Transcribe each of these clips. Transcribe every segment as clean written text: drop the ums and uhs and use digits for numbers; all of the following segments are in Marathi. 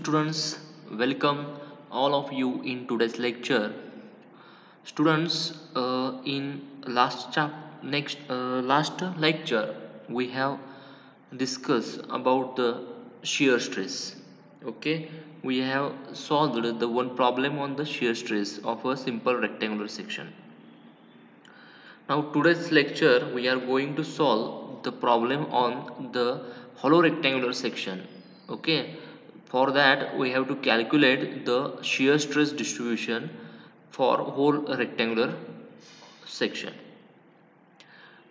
students, welcome all of you in today's lecture. Students, in last lecture we have discussed about the shear stress. Okay, we have solved the one problem on the shear stress of a simple rectangular section. Now today's lecture we are going to solve the problem on the hollow rectangular section. Okay, for that we have to calculate the shear stress distribution for whole rectangular section.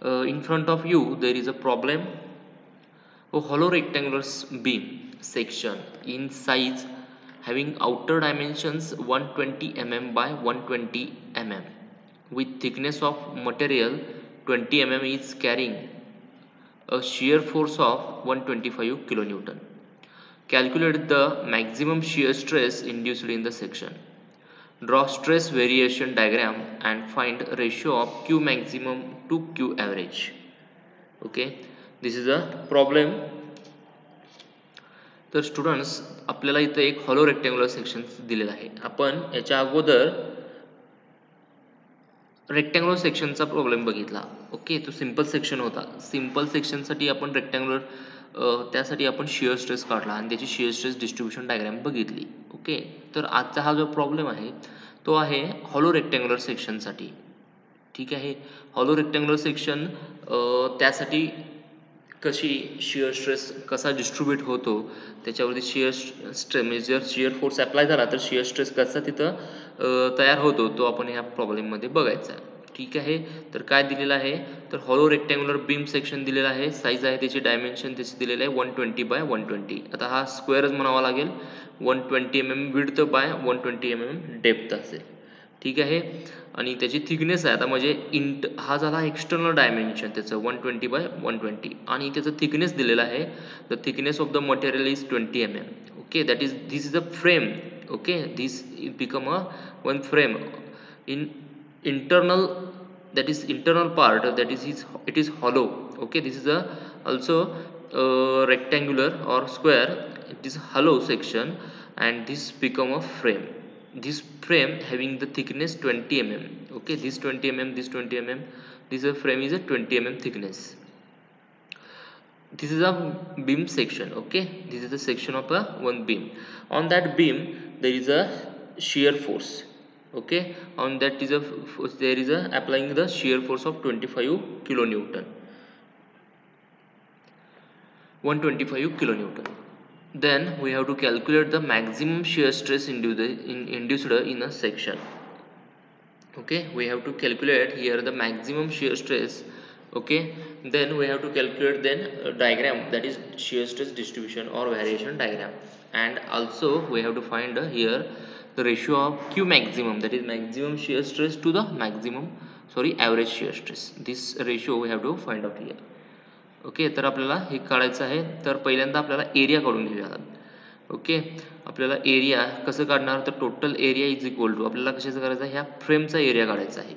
In front of you there is a problem. A hollow rectangular beam section in size having outer dimensions 120 mm by 120 mm with thickness of material 20 mm is carrying a shear force of 125 kilonewton. Calculate the maximum shear stress induced in the section. Draw stress variation diagram and find ratio of Q maximum to Q average. Okay, this is a problem. तर स्टुडंट्स आपल्याला इथं एक हॉलो रेक्टँग्युलर सेक्शन दिलेला आहे. आपण याच्या अगोदर रेक्टँग्युलर सेक्शनचा प्रॉब्लेम बघितला. ओके, तो सिंपल सेक्शन होता. सिंपल सेक्शनसाठी आपण त्यासाठी आपण शियर स्ट्रेस काढला आणि त्याची शियर स्ट्रेस डिस्ट्रीब्युशन डायग्राम बघितली. ओके, तर आजचा हा जो प्रॉब्लेम आहे तो आहे हॉलो रेक्टँग्युलर सेक्शनसाठी. ठीक आहे, हॉलो रेक्टँग्युलर सेक्शन त्यासाठी कशी शियर स्ट्रेस कसा डिस्ट्रीब्यूट होतो त्याच्यावरती शियर स्ट्रेस म्हणजे जर शियर फोर्स अप्लाय झाला तर शियर स्ट्रेस कसा तिथं तयार होतो तो आपण ह्या प्रॉब्लेममध्ये बघायचा आहे. ठीक आहे, तर काय दिलेलं आहे तर हॉलो रेक्टँग्युलर बीम सेक्शन दिलेलं आहे. साईज आहे त्याची डायमेन्शन त्याची दिलेलं आहे 120 बाय 120. आता हा स्क्वेअरच म्हणावा लागेल. 120 mm width by 120 mm depth असेल. ठीक आहे, आणि त्याची थिकनेस आहे आता म्हणजे हा झाला एक्सटर्नल डायमेन्शन त्याचं 120 बाय 120 आणि त्याचं थिकनेस दिलेलं आहे. The thickness of the material is 20 mm. Okay, that is this is a frame. Okay, this become a one frame in internal, that is internal part, that is it is hollow. Okay, this is a also rectangular or square, it is hollow section and this become a frame. This frame having the thickness 20 mm. Okay, this 20 mm, this 20 mm, this frame is a 20 mm thickness. This is a beam section. Okay, this is the section of a one beam. On that beam there is a shear force. Okay, on that is there is a applying the shear force of 25 kilonewton, 125 kilonewton. Then we have to calculate the maximum shear stress induced in a section. Okay, we have to calculate here the maximum shear stress. Okay, then we have to calculate then diagram, that is shear stress distribution or variation diagram, and also we have to find here the ratio of Q maximum, that is maximum shear stress to the average shear stress. This ratio we have to find out here. Okay, तर आपल्याला हे काढायचं आहे. तर पहिल्यांदा आपल्याला एरिया काढून घेऊया. ओके, आपल्याला एरिया कसं काढणार तर total area is equal to आपल्याला कशाचं करायचं आहे, ह्या फ्रेमचा एरिया काढायचा आहे.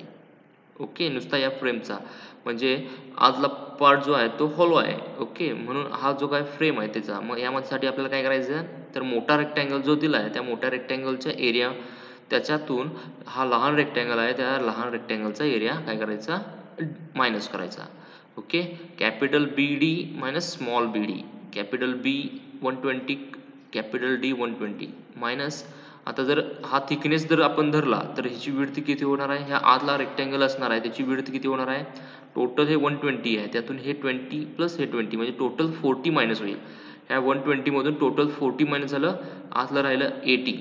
ओके, नुसता या फ्रेमचा म्हणजे आतला पार्ट जो आहे तो हॉलो आहे. ओके, म्हणून हा जो काय फ्रेम आहे त्याचा, मग यामध्ये आपल्याला काय करायचं तर मोठा रेक्टँगल जो दिला आहे त्या मोठ्या रेक्टँगलच्या एरिया त्याच्यातून हा लहान रेक्टँगल आहे त्या लहान रेक्टँगलचा एरिया काय करायचा मायनस करायचा. ओके, कॅपिटल बी डी मायनस स्मॉल बी डी, कॅपिटल बी 120 कॅपिटल डी 120 मायनस. आता जर हा थिकनेस जर आपण धरला तर ह्याची विड्थ किती होणार आहे, ह्या आतला रेक्टँगल असणार आहे त्याची विड्थ किती होणार आहे, टोटल हे 120 आहे त्यातून हे 20 प्लस हे 20 म्हणजे टोटल 40 मायनस होईल. ह्या 120 मधून टोटल 40 मायनस झालं, आतलं राहिलं 80.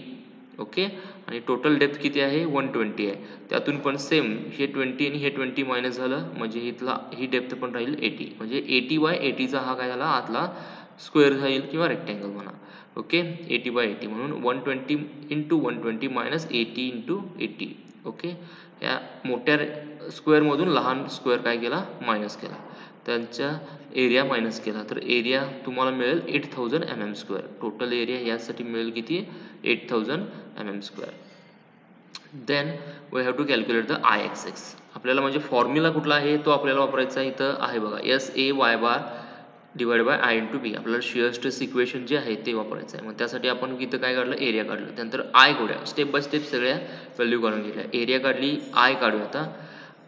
ओके, आणि टोटल डेप्थ किती आहे 120 आहे, त्यातून पण सेम हे 20 आणि हे 20 मायनस झालं म्हणजे ही डेप्थ पण राहील 80. म्हणजे 80 बाय 80चा हा काय झाला आतला स्क्वेअर जाईल किंवा रेक्टँगल म्हणा. ओके, 80 बाय 80 म्हणून 120 इंटू 120 मायनस 80 इंटू 80. ओके, या मोठ्या स्क्वेअरमधून लहान स्क्वेअर काय केला मायनस केला, त्यांचा एरिया मायनस केला, तर एरिया तुम्हाला मिळेल 8000 mm स्क्वेअर. टोटल एरिया यासाठी मिळेल किती 8000 mm square. Then we have to calculate the IXX. आपल्याला म्हणजे फॉर्म्युला कुठला आहे तो आपल्याला वापरायचा इथं आहे बघा, SA y bar divide by I into B. आपल्याला शिअर स्ट्रेस इक्वेशन जे आहे ते वापरायचं आहे. मग त्यासाठी आपण इथं काय काढलं, एरिया काढलं. त्यानंतर आय काढूया, स्टेप बाय स्टेप सगळ्या व्हॅल्यू काढून घेतल्या. एरिया काढली, आय काढूया. आता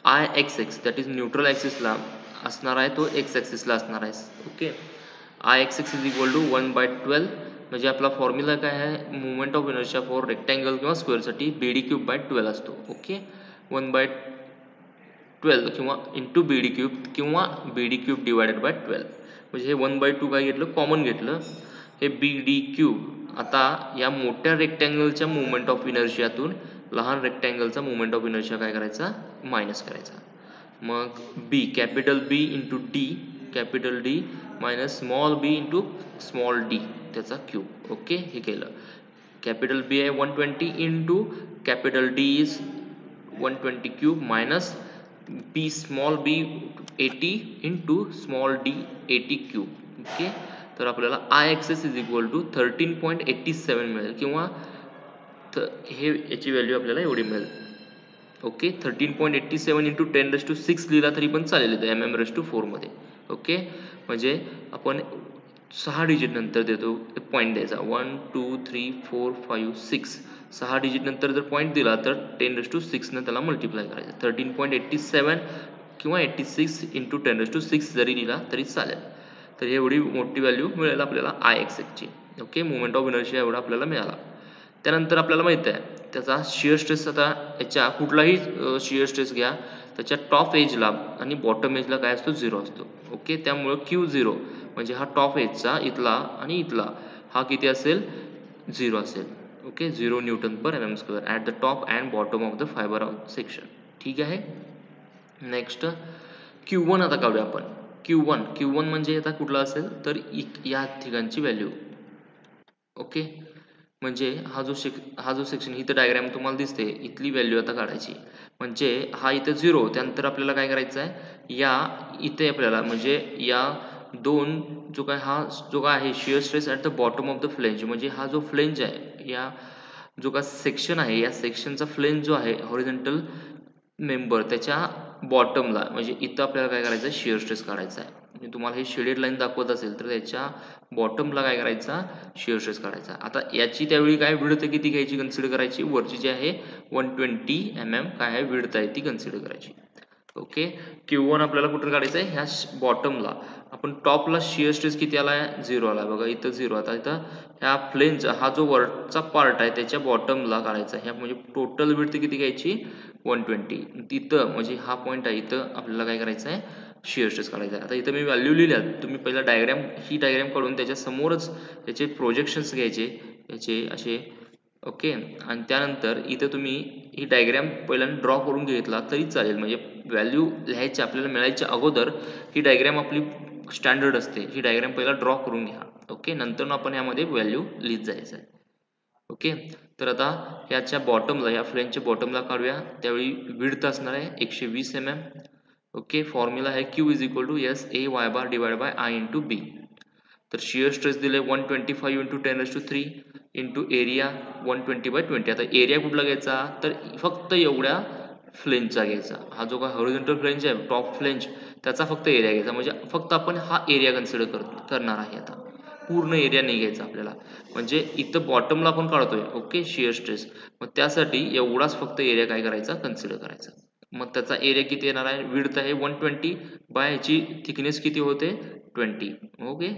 I X X that is neutral ॲक्सिसला असणार आहे, तो एक्स ॲक्सिसला असणार आहे. Okay, I X X is equal to 1/12. म्हणजे आपला फॉर्म्युला काय आहे, movement of inertia for rectangle किंवा स्क्वेअरसाठी BD³/12 असतो. ओके, 1/12 किंवा इंटू BD³ किंवा BD³ डिवायडेड बाय 12. म्हणजे हे 1/2 काय घेतलं, कॉमन घेतलं, हे BD³. आता या मोठ्या रेक्टँगलच्या मुवमेंट ऑफ इनर्शियातून लहान रेक्टँगलचा मुवमेंट ऑफ इनर्शिया काय करायचा, मायनस करायचा. मग B, capital B into D, capital D minus small B into small D त्याचा क्यूब. ओके, हे केलं. कॅपिटल बी आहे 120 into capital D is 120 cube minus B small B 80 into small D 80 cube. Okay, तर आपल्याला I axis is equal to 13.87 मिळेल किंवा हे याची व्हॅल्यू आपल्याला एवढी मिळेल. ओके, 13.87 इंटू 10⁶ लिहिला तरी पण चालेल इथं mm⁴ मध्ये. ओके, म्हणजे आपण 6 डिजिट नंतर देतो पॉईंट द्यायचा, 1 2 3 4 5 6. 6 डिजिट नंतर जर पॉईंट दिला तर 10⁶ त्याला मल्टिप्लाय करायचं. 13.87 किंवा 86 इंटू 10⁶ जरी लिहिला तरी चालेल. तर एवढी मोठी व्हॅल्यू मिळेल आपल्याला आय एक्स ची. ओके, मुवमेंट ऑफ इनर्शिया एवढा आपल्याला मिळाला. त्यानंतर आपल्याला माहित आहे त्याचा शिअर स्ट्रेस. आता याच्या कुठलाही शिअर स्ट्रेस घ्या, त्याच्या टॉप एजला आणि बॉटम एजला काय असतो, 0 असतो. ओके, त्यामुळं Q0 म्हणजे हा टॉप एजचा इथला आणि इथला हा किती असेल, 0 असेल. Okay, 0 Nm/mm² at the top and bottom of the fibre section. ठीक आहे. नेक्स्ट Q1 आता काढूया आपण. Q1 म्हणजे आता कुठला असेल तर या ठिकाणची व्हॅल्यू. ओके, म्हणजे हा जो सेक्शन इथं डायग्राम तुम्हाला दिसते, इथली व्हॅल्यू आता काढायची. म्हणजे हा इथं 0, त्यानंतर आपल्याला काय करायचं आहे, या इथे आपल्याला म्हणजे या दोन जो काय आहे shear stress at the bottom of the flange, म्हणजे हा जो फ्लेंज आहे, या जो काय सेक्शन आहे, या सेक्शनचा फ्लेंज जो आहे हॉरिझॉन्टल मेंबर त्याच्या बॉटमला, म्हणजे इथं आपल्याला काय करायचं आहे, शिअर स्ट्रेस काढायचा आहे. मी तुम्हाला हे शेडेड लाईन दाखवत असेल तर त्याच्या बॉटमला काय करायचा, शिअर स्ट्रेस काढायचा. आता याची त्यावेळी काय विड्थ किती घ्यायची, कन्सिडर करायची. वरची जी आहे 120 mm काय आहे विड्थ आहे ती कन्सिडर करायची. ओके, Q1 आपल्याला कुठं काढायचं आहे, ह्या बॉटमला. आपण टॉपला शिअर स्ट्रेस किती आला आहे, 0 आला बघा, इथं 0. आता इथं ह्या फ्लेंज हा जो वरचा पार्ट आहे त्याच्या बॉटमला काढायचा. ह्या म्हणजे टोटल विड्थ किती घ्यायची, 120. तिथं म्हणजे हा पॉईंट आहे, इथं आपल्याला काय करायचं आहे, शिअर स्ट्रेस काढायचा आहे. आता इथं मी व्हॅल्यू लिहिल्या, तुम्ही पहिला ही डायग्राम काढून त्याच्या समोरच त्याचे प्रोजेक्शन्स घ्यायचे याचे असे. ओके, आणि त्यानंतर इथं तुम्ही ही डायग्राम पहिल्यांदा ड्रॉ करून घेतला तरी चालेल. म्हणजे व्हॅल्यू लिहायची आपल्याला मिळायच्या अगोदर ही डायग्राम आपली स्टँडर्ड असते, ही डायग्राम पहिला ड्रॉ करून घ्या. ओके, नंतर आपण यामध्ये व्हॅल्यू लिहित जायचं आहे. ओके, तर आता ह्याच्या बॉटमला, या फ्लेंजच्या बॉटमला काढूया. त्यावेळी विड्थ असणार आहे 120 mm. ओके, फॉर्म्युला आहे Q is equal to SAY bar divide by I into B. तर शिअर स्ट्रेस दिले 125 इंटू 10⁻³ इंटू एरिया 120/20. आता एरिया कुठला घ्यायचा, तर फक्त एवढ्या फ्लेंजचा घ्यायचा. हा जो काय हॉरिझॉन्टल फ्लेंज आहे, टॉप फ्लेंज, त्याचा फक्त एरिया घ्यायचा. म्हणजे फक्त आपण हा एरिया कन्सिडर करणार आहे. आता पूर्ण एरिया नाही घ्यायचा आपल्याला, म्हणजे इथं बॉटमला आपण काढतोय. ओके, शिअर स्ट्रेस, मग त्यासाठी एवढाच फक्त एरिया काय करायचा, कन्सिडर करायचा. मग त्याचा एरिया किती येणार आहे, विड्थ आहे 120 बाय ह्याची थिकनेस किती होते, 20. ओके,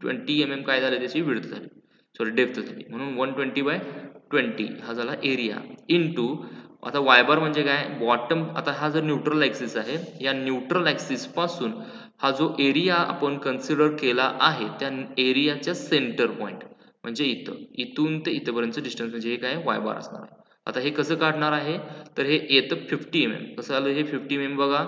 20 mm काय झाले, त्याची विड्थ झाली, सॉरी डेप्थ झाली. म्हणून 120/20 हा झाला एरिया इंटू. आता वाय बार म्हणजे काय, बॉटम. आता हा जर न्यूट्रल ॲक्सिस आहे, या न्यूट्रल ॲक्सिस पासून हा जो एरिया आपण कन्सिडर केला आहे त्या एरियाच्या सेंटर पॉईंट, म्हणजे इथून ते इथपर्यंतचं डिस्टन्स, म्हणजे हे काय वाय बार असणार आहे. आता हे कसं काढणार आहे, तर हे येतं 50 mm. कसं आलं हे 50 mm बघा.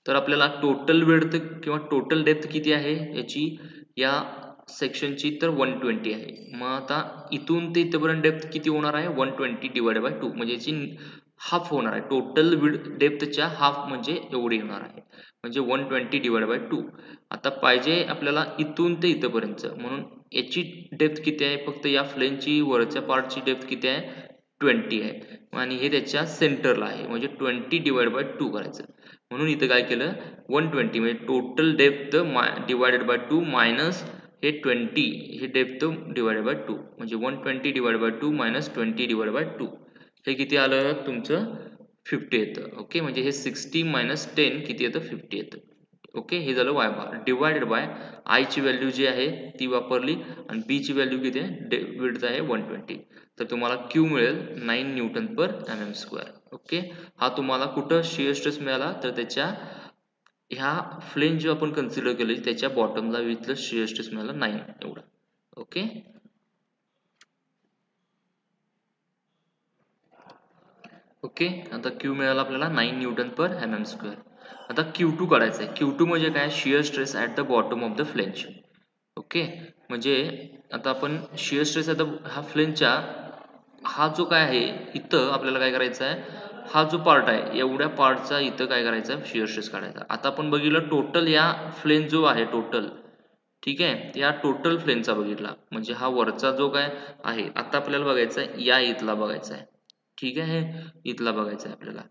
तर आपल्याला टोटल विड्थ किंवा टोटल डेप्थ किती आहे याची, या सेक्शनची, तर 120 आहे. मग आता इथून ते इथपर्यंत डेप्थ किती होणार आहे, 120 डिवाइड बाय 2, म्हणजे याची हाफ होणार आहे. टोटल डेप्थच्या हाफ म्हणजे एवढी होणार आहे, म्हणजे 120 डिवाइड बाय 2. आता पाहिजे आपल्याला इथून ते इथपर्यंत, म्हणून याची डेप्थ किती आहे, फक्त या फ्लेंजची वरच्या पार्टची डेप्थ किती आहे, 20 आहे आणि हे त्याच्या सेंटरला आहे म्हणजे 20 डिवाइड बाय 2 करायचं. म्हणून इथं काय केलं 120 म्हणजे total depth divided by 2 minus हे 20 हे डेप्थ डिवाइडेड बाय 2 म्हणजे 120 divide by 2 minus 20 divide by 2 हे किती आलं तुमचं 50 येतं. ओके म्हणजे हे 60 मायनस 10 किती येतं 50 येतं. ओके हे झालं y bar divided by i ची व्हॅल्यू जी आहे ती वापरली आणि b ची व्हॅल्यू किती आहे विड्थ आहे 120 तर तुम्हाला q मिळेल 9 न्यूटन पर mm स्क्वेअर. ओके हा तुम्हाला कुठं शिअर स्ट्रेस मिळाला तर त्याच्या ह्या फ्लेंज जो आपण कन्सिडर केली त्याच्या बॉटमला विथलं शिअर स्ट्रेस मिळाला 9 एवढा. ओके ओके आता Q मिळाला आपल्याला 9 न्यूटन पर mm स्क्वेअर. आता Q2 काढायचं आहे. Q2 म्हणजे काय shear stress at the bottom of the flange. Okay म्हणजे आता आपण शिअर स्ट्रेस आता हा फ्लेंजच्या हा जो काय आहे इथं आपल्याला काय करायचं आहे हा जो पार्ट आहे एवढ्या पार्टचा इथं काय करायचं आहे शिअर स्ट्रेस काढायचा. आता आपण बघितलं टोटल या फ्लेंज जो आहे टोटल ठीक आहे या टोटल फ्लेंजचा बघितला म्हणजे हा वरचा जो काय आहे आता आपल्याला बघायचा आहे या इथला बघायचा आहे. ठीक आहे इथला बघायचा आहे आपल्याला.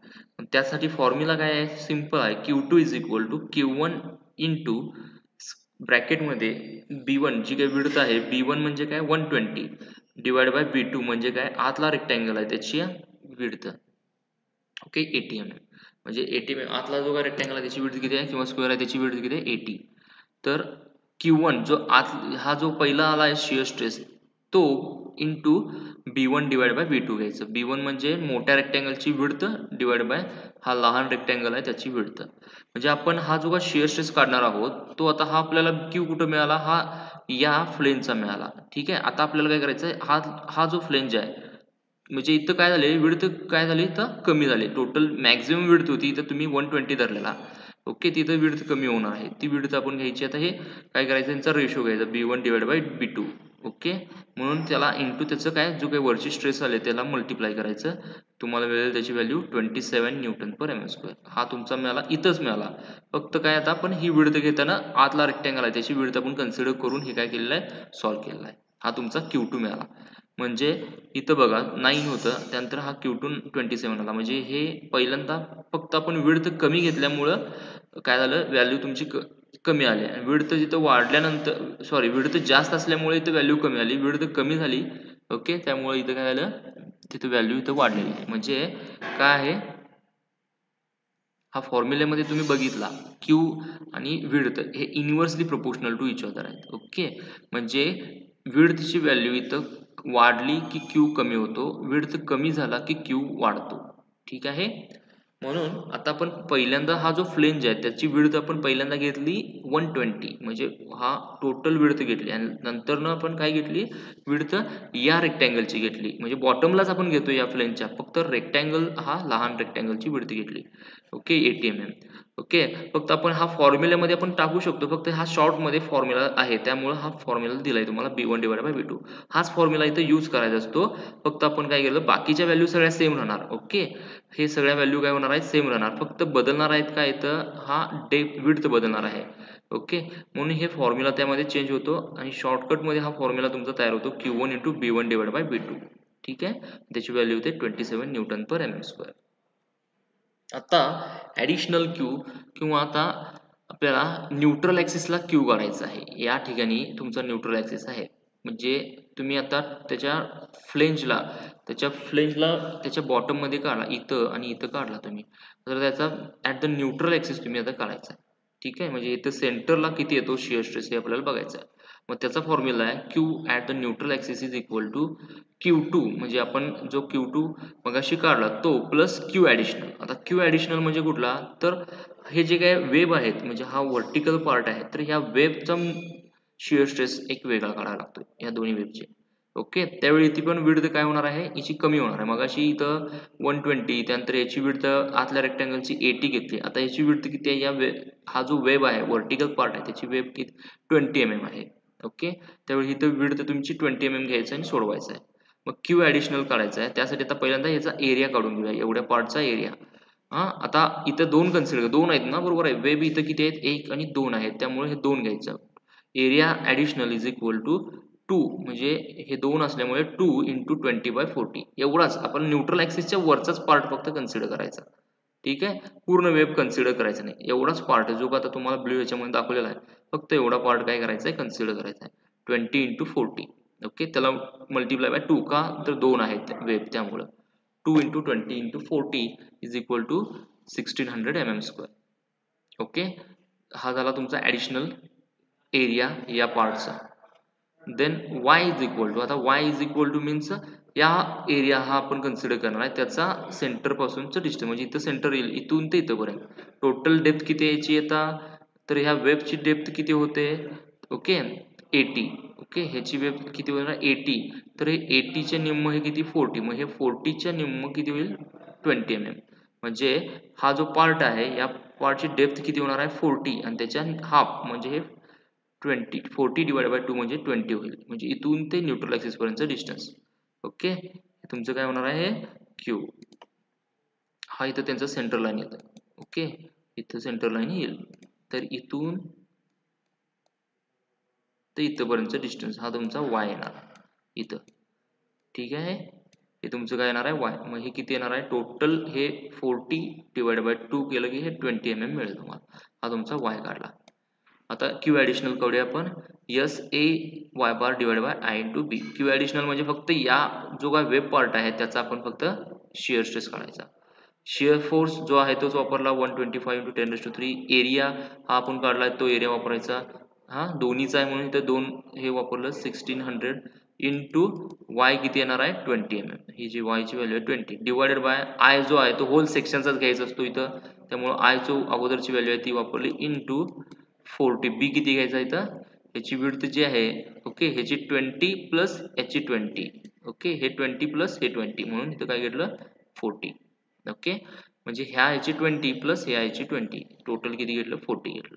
त्यासाठी फॉर्म्युला काय आहे सिंपल आहे Q2 is equal to Q1 into ब्रॅकेटमध्ये B1 जी काही विड्थ आहे B1 म्हणजे काय 120 डिवाइड बाय B2 म्हणजे काय आतला रेक्टँगल आहे त्याची विड्थ ओके 80 mm म्हणजे 80 mm आतला जो काय रेक्टँगल आहे त्याची विड्थ किती आहे किंवा स्क्वेअर आहे त्याची विड्थ किती आहे 80. तर Q1 जो आत हा जो पहिला आला आहे शिअर स्ट्रेस तो into B1 divide by B2 घ्यायचं. B1 म्हणजे मोठ्या रेक्टँगलची विड्थ डिवाइड बाय हा लहान रेक्टँगल आहे त्याची विड्थ म्हणजे आपण हा जो काय शिअर स्ट्रेस काढणार आहोत तो आता हा आपल्याला Q कुठं मिळाला हा या फ्लेंजचा मिळाला. ठीक आहे आता आपल्याला काय करायचं आहे हा जो फ्लेंज आहे म्हणजे इथं काय झाले विड्थ काय झाली इथं कमी झाली टोटल मॅक्झिमम विड्थ होती इथं तुम्ही 120 धरलेला. ओके तिथं विड्थ कमी होणार आहे ती विड्थ आपण घ्यायची. आता हे काय करायचं यांचा रेशो घ्यायचा B1 divide by B2 okay म्हणून त्याला इंटू त्याचं काय जो काही वरची स्ट्रेस आले त्याला मल्टिप्लाय करायचं तुम्हाला मिळेल त्याची व्हॅल्यू 27 न्यूटन पर mm स्क्वेअर. हा तुमचा मिळाला इथंच मिळाला फक्त काय आता आपण ही विड्थ घेताना आतला रेक्टँगल आहे त्याची विड्थ आपण कन्सिडर करून हे काय केलेलं आहे सॉल्व्ह केलेला आहे. हा तुमचा Q2 मिळाला म्हणजे इथं बघा 9 होतं त्यानंतर हा Q2 27 आला म्हणजे हे पहिल्यांदा फक्त आपण विड्थ कमी घेतल्यामुळं काय झालं व्हॅल्यू तुमची कमी आली आणि विड्थ जिथं वाढल्यानंतर सॉरी विड्थ जास्त असल्यामुळे इथं व्हॅल्यू कमी आली विड्थ कमी झाली ओके त्यामुळे इथं काय झालं तिथं व्हॅल्यू इथं वाढलेली आहे. म्हणजे काय आहे हा फॉर्म्युल्यामध्ये तुम्ही बघितला Q आणि विड्थ हे inversely proportional to each other आहेत. ओके म्हणजे विड्थची व्हॅल्यू इथं वाढली की Q कमी होतो विड्थ कमी झाला की Q वाढतो. ठीक आहे म्हणून आता आपण पहिल्यांदा हा जो फ्लेंज आहे त्याची विड्थ आपण पहिल्यांदा घेतली 120 म्हणजे हा टोटल विड्थ घेतली आणि नंतर आपण काय घेतली विड्थ या रेक्टँगलची घेतली म्हणजे बॉटमलाच आपण घेतो या फ्लेंजच्या फक्त रेक्टँगल हा लहान रेक्टँगलची विड्थ घेतली. ओके 80 mm ओके फक्त आपण हा फॉर्म्युल्यामध्ये आपण टाकू शकतो फक्त हा शॉर्टमध्ये फॉर्म्युला आहे त्यामुळे हा फॉर्म्युला दिलाय तुम्हाला B1 डिवाइड बाय B2 हाच फॉर्म्युला इथं यूज करायचा असतो. फक्त आपण काय केलं बाकीच्या व्हॅल्यू सगळ्या सेम राहणार. ओके हे सगळ्या व्हॅल्यू काय होणार आहेत सेम राहणार फक्त बदलणार आहेत काय इथं हा विड्थ बदलणार आहे. ओके म्हणून हे फॉर्म्युला त्यामध्ये चेंज होतो आणि शॉर्टकटमध्ये हा फॉर्म्युला तुमचा तयार होतो Q1 into B1 divide by B2. ठीक आहे त्याची व्हॅल्यू होते 27 न्यूटन पर mm स्क्वेअर. आता ॲडिशनल Q किंवा आता आपल्याला न्यूट्रल ॲक्सिसला Q काढायचा आहे. या ठिकाणी तुमचा न्यूट्रल ॲक्सिस आहे म्हणजे तुम्ही आता त्याच्या फ्लेंजला त्याच्या बॉटममध्ये काढला इथं आणि इथं काढला तुम्ही तर त्याचा ॲट द न्यूट्रल ॲक्सिस तुम्ही आता काढायचा आहे. ठीक आहे म्हणजे इथं सेंटरला किती येतो शिअर स्ट्रेस हे आपल्याला बघायचं आहे. मग त्याचा फॉर्म्युला आहे Q at the neutral axis is equal to Q2 म्हणजे आपण जो Q2 मगाशी काढला तो प्लस Q ॲडिशनल. आता Q ॲडिशनल म्हणजे कुठला तर हे जे काय वेब आहेत म्हणजे हा व्हर्टिकल पार्ट आहे तर ह्या वेबचा शिअर स्ट्रेस एक वेगळा काढावा लागतो या दोन्ही वेबचे. ओके त्यावेळी ती पण विड्थ काय होणार आहे याची कमी होणार आहे मगाशी इथं 120 त्यानंतर याची विड्थ आतल्या रेक्टँगलची 80 घेतली आता याची विड्थ किती आहे या हा जो वेब आहे व्हर्टिकल पार्ट आहे त्याची वेब किती 20 mm आहे. ओके त्यावेळी इथं विड्थ तुमची 20 mm घ्यायचं आणि सोडवायचं आहे. मग Q ॲडिशनल काढायचं आहे त्यासाठी आता पहिल्यांदा याचा एरिया काढून घेऊया एवढ्या पार्टचा एरिया. आता इथं दोन कन्सिडर दोन आहेत ना बरोबर आहे वेब इथं किती आहेत 1 आणि 2 आहेत त्यामुळे हे 2 घ्यायचं. Area additional is equal to 2 म्हणजे हे 2 असल्यामुळे 2 इंटू 20/40 एवढाच आपण न्यूट्रल ॲक्सिसच्या वरचाच पार्ट फक्त कन्सिडर करायचा. ठीक आहे, पूर्ण वेब कन्सिडर करायचं नाही. एवढाच पार्ट जो का आता तुम्हाला ब्ल्यू याच्यामध्ये दाखवलेला आहे, फक्त एवढा पार्ट काय करायचा आहे, कन्सिडर करायचा आहे. 20/40. ओके, त्याला मल्टिप्लाय बाय 2 का तर 2 आहेत वेब, त्यामुळं 2 into 20/40 is equal to 1600 mm². Okay, हा झाला तुमचा ॲडिशनल एरिया या पार्टचा. Then y is equal to, आता y is equal to means या एरिया हा आपण कन्सिडर करणार आहे त्याचा सेंटर पासूनचं डिस्टन्स, म्हणजे इथं सेंटर येईल, इथून ते इथंपर्यंत टोटल डेप्थ किती यायची आता, तर ह्या वेबची डेप्थ किती होते, ओके 80. ओके, ह्याची वेब किती होणार 80, तर हे 80च्या निम्म हे किती 40, मग हे 40च्या निम्म किती होईल 20 mm. म्हणजे हा जो पार्ट आहे या पार्टची डेप्थ किती होणार आहे 40 आणि त्याच्या हाफ म्हणजे हे 20, 40 डिवाइड बाय 2 म्हणजे 20 होईल, म्हणजे इथून ते न्यूट्रल ॲक्सिस पर्यंतचं डिस्टन्स. ओके, तुमचं काय होणार आहे क्यू, हा इथं त्यांचं सेंटर लाईन येतं. ओके, इथं सेंटर लाईन येईल, तर इथून ते इथंपर्यंतचं डिस्टन्स हा तुमचा वाय येणार इथं. ठीक आहे, हे तुमचं काय येणार आहे वाय, मग हे किती येणार आहे टोटल, हे 40 डिवाइड बाय 2 केलं की हे 20 mm मिळेल तुम्हाला, हा तुमचा वाय काढला. आता क्यू ॲडिशनल करूया आपण, S A Y bar divide by I into B. Q additional म्हणजे फक्त या जो काय वेब पार्ट आहे त्याचा आपण फक्त शिअर स्ट्रेस काढायचा. शिअर फोर्स जो आहे तोच वापरला 125 × 10⁻³ एरिया हा आपण काढला तो एरिया वापरायचा, हा दोन्हीचा आहे म्हणून इथं 2 हे वापरलं 1600 इंटू वाय किती येणार आहे 20 mm, ही जी वायची व्हॅल्यू आहे 20 डिवायडेड बाय आय जो आहे तो होल सेक्शनचाच घ्यायचा असतो इथं, त्यामुळं आय जो अगोदरची व्हॅल्यू आहे ती वापरली इंटू 40. बी किती घ्यायचा इथं, ह्याची विड्थ जी आहे ओके ह्याची 20 प्लस ह्याची 20, ओके हे 20 प्लस हे 20 म्हणून इथं काय घेतलं 40. ओके, म्हणजे ह्याची 20 प्लस ह्याची 20 टोटल किती घेतलं 40 घेतलं.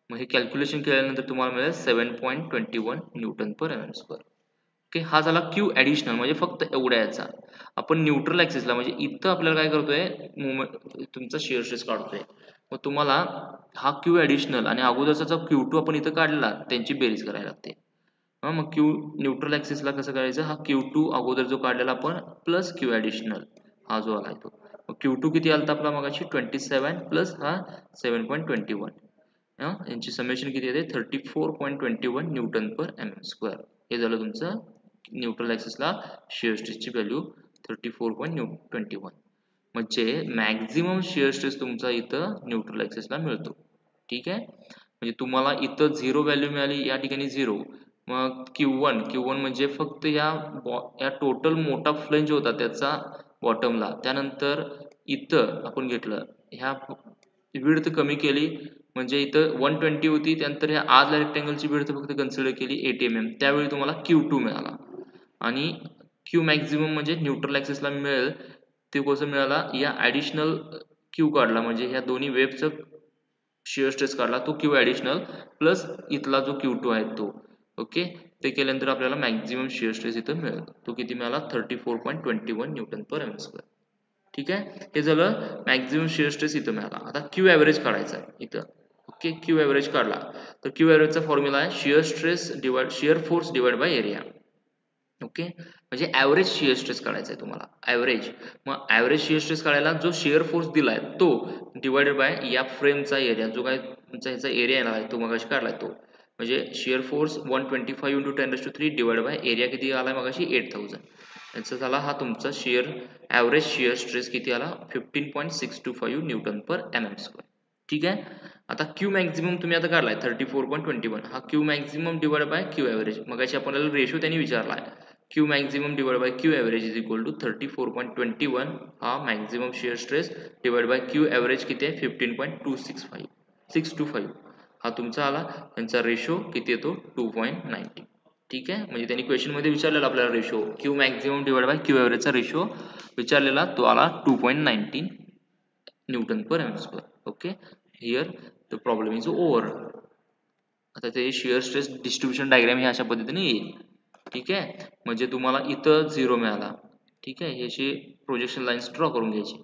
मग हे कॅल्क्युलेशन केल्यानंतर तुम्हाला मिळेल 7.21 Nm². ओके, हा झाला क्यू ॲडिशनल म्हणजे फक्त एवढ्या याचा. आपण न्यूट्रल ॲक्सिसला म्हणजे इथं आपल्याला काय करतोय मुवमेंट तुमचा शिअर स्ट्रेस काढतोय, मग तुम्हाला हा क्यू ॲडिशनल आणि अगोदरचा जो Q2 आपण इथं काढला त्यांची बेरीज करायला लागते. मग क्यू न्यूट्रल ॲक्सिसला कसं करायचं, हा Q2 अगोदर जो काढलेला आपण प्लस क्यू ॲडिशनल हा जो आला तो, मग Q2 किती आलता आपला मगाशी 27 प्लस हा 7.21, यांची समेशन किती येते 34.21 Nm². हे झालं तुमचं न्यूट्रल ॲक्सिसला शिअर स्ट्रेसची व्हॅल्यू 34.21, म्हणजे मॅक्झिमम शिअर स्ट्रेस तुमचा इथं न्यूट्रल ॲक्सिसला मिळतो. ठीक आहे, म्हणजे तुम्हाला इथं 0 व्हॅल्यू मिळाली, या ठिकाणी 0, मग Q1 म्हणजे फक्त या टोटल मोठा फ्लेंज होता त्याचा बॉटमला, त्यानंतर इथं आपण घेतलं ह्या विड्थ कमी केली, म्हणजे इथं 120 होती, त्यानंतर ह्या आतल्या रेक्टँगलची विड्थ फक्त कन्सिडर केली 80 mm, त्यावेळी तुम्हाला Q2 मिळाला. आणि Q मॅक्झिमम म्हणजे न्यूट्रल ॲक्सिसला मिळेल ते कसं मिळाला, या ॲडिशनल Q काढला म्हणजे ह्या दोन्ही वेबचं शिअर स्ट्रेस काढला तो Q ॲडिशनल प्लस इथला जो Q2 आहे तो. ओके, ते केल्यानंतर आपल्याला मॅक्झिमम शिअर स्ट्रेस इथं मिळेल, तो किती मिळाला 34.21 Nm². ठीक आहे, हे झालं मॅक्झिमम शिअर स्ट्रेस इथं मिळाला. आता क्यू ॲव्हरेज काढायचा आहे इथं. ओके, क्यू ॲव्हरेज काढला तर क्यू ॲव्हरेजचा फॉर्म्युला आहे shear force divide by area. Okay, म्हणजे ॲव्हरेज शिअर स्ट्रेस काढायचा आहे तुम्हाला, ॲव्हरेज. मग ॲव्हरेज शिअर स्ट्रेस काढायला जो शिअर फोर्स दिला आहे तो डिवाइडेड बाय या फ्रेमचा एरिया, जो काय तुमचा ह्याचा एरिया येणार आहे तो मगाशी काढला आहे तो, म्हणजे shear force 125 × 10⁻³ divide by area किती आला आहे मगाशी 8000, याचा झाला हा तुमचा ॲव्हरेज शिअर स्ट्रेस किती आला 15.625 Nm². ठीक आहे, आता क्यू मॅक्झिमम तुम्ही आता काढलाय 34.21, हा Q maximum divide by Q average, मगाशी आपल्याला रेशो त्यांनी विचारला आहे, Q maximum divide by Q average is equal to 34.21, हा maximum shear stress divide by Q average किती आहे 15.625, हा तुमचा आला. त्यांचा रेशो किती येतो 2.90. ठीक आहे, म्हणजे त्यांनी क्वेश्चनमध्ये विचारलेला आपल्याला ratio Q maximum divide by Q ॲव्हरेजचा रेशो विचारलेला, तो आला 2.90 Nm². Okay, here the problem is over. आता ते शिअर स्ट्रेस डिस्ट्रीब्युशन डायग्राम हे अशा पद्धतीने येईल. ठीक आहे, म्हणजे तुम्हाला इथं 0 मिळाला. ठीक आहे, ह्याची प्रोजेक्शन लाईन्स ड्रॉ करून घ्यायची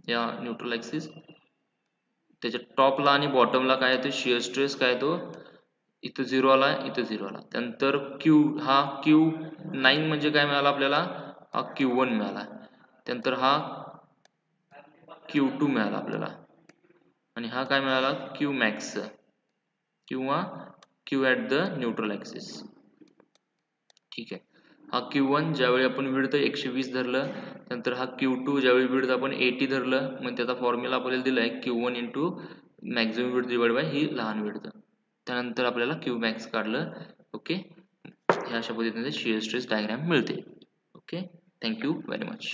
या न्यूट्रल ॲक्सिस, त्याच्या टॉपला आणि बॉटमला काय येतो शिअर स्ट्रेस काय येतो इथं 0 आला, इथं 0 आला. त्यानंतर हा Q9 म्हणजे काय मिळाला आपल्याला, हा Q1 मिळाला. त्यानंतर हा Q2 मिळाला आपल्याला आणि हा काय मिळाला Qmax किंवा Q at the neutral axis. ठीक आहे. हा Q1 ज्यावेळी आपण विड्थ 120 धरलं, नंतर हा Q2 ज्यावेळी विड्थ आपण 80 धरलं, मग त्याचा फॉर्म्युला आपल्याला दिलाय Q1 into maximum width divide by ही लहान विड्थ. त्यानंतर आपल्याला Qmax काढलं. ओके, ह्या अशा पद्धतीने शियर स्ट्रेस डायग्राम मिळते. Okay, thank you very much.